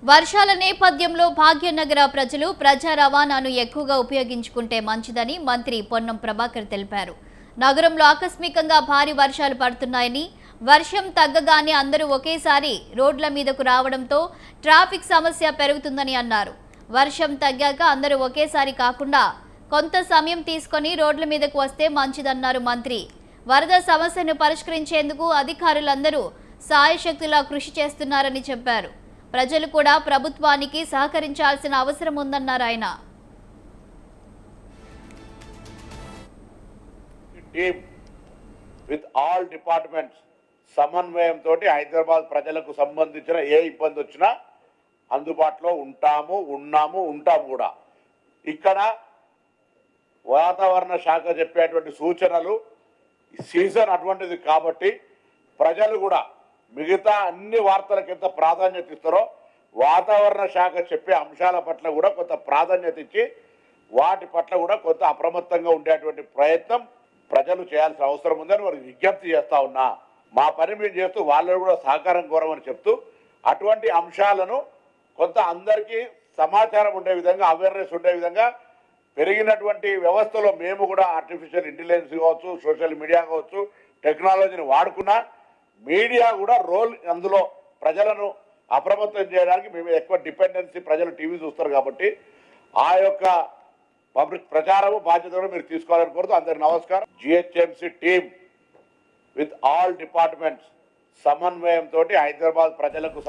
వర్షాల నేపథ్యంలో భాగ్యనగర ప్రజలు ప్రజా రవాణాను ఎక్కువగా ఉపయోగించుకుంటే మంచిదని మంత్రి పొన్నం ప్రభాకర్ తెలిపారు. నగరంలో ఆకస్మికంగా భారీ వర్షాలు పడుతున్నాయని, వర్షం తగ్గగానే అందరూ ఒకేసారి రోడ్ల మీదకు రావడంతో ట్రాఫిక్ సమస్య పెరుగుతుందని అన్నారు. వర్షం తగ్గాక అందరూ ఒకేసారి కాకుండా కొంత సమయం తీసుకొని రోడ్ల మీదకు వస్తే మంచిదన్నారు మంత్రి. వరద సమస్యను పరిష్కరించేందుకు అధికారులందరూ సాయశక్తులా కృషి చేస్తున్నారని చెప్పారు. ప్రజలు కూడా ప్రభుత్వానికి సహకరించాల్సిన అవసరం ఉందన్నారు ఆయన. విత్ ఆల్ డిపార్ట్మెంట్స్ సమన్వయంతో హైదరాబాద్ ప్రజలకు సంబంధించిన ఏ ఇబ్బంది వచ్చినా అందుబాటులో ఉంటాము కూడా. ఇక్కడ వాతావరణ శాఖ చెప్పేటువంటి సూచనలు సీజన్ అటువంటిది కాబట్టి ప్రజలు కూడా మిగతా అన్ని వార్తలకు ఎంత ప్రాధాన్యత ఇస్తారో వాతావరణ శాఖ చెప్పే అంశాల పట్ల కూడా కొంత ప్రాధాన్యత ఇచ్చి వాటి పట్ల కూడా కొంత అప్రమత్తంగా ఉండేటువంటి ప్రయత్నం ప్రజలు చేయాల్సిన అవసరం ఉందని వారికి విజ్ఞప్తి చేస్తా ఉన్నా. మా పని మేము చేస్తూ వాళ్ళని కూడా సహకారం కోరమని చెప్తూ అటువంటి అంశాలను కొంత అందరికీ సమాచారం ఉండే విధంగా, అవేర్నెస్ ఉండే విధంగా పెరిగినటువంటి వ్యవస్థలో మేము కూడా ఆర్టిఫిషియల్ ఇంటెలిజెన్స్ కావచ్చు, సోషల్ మీడియా కావచ్చు, టెక్నాలజీని వాడుకున్నా మీడియా కూడా రోల్ అందులో ప్రజలను అప్రమత్తం చేయడానికి మేము ఎక్కువ డిపెండెన్సీ, ప్రజలు టీవీ చూస్తారు కాబట్టి ఆ యొక్క పబ్లిక్ ప్రచారము బాధ్యత కూడా మీరు తీసుకోవాలని కోరుతూ అందరికి నమస్కారం. GHMC team with all departments సమన్వయంతో హైదరాబాద్ ప్రజలకు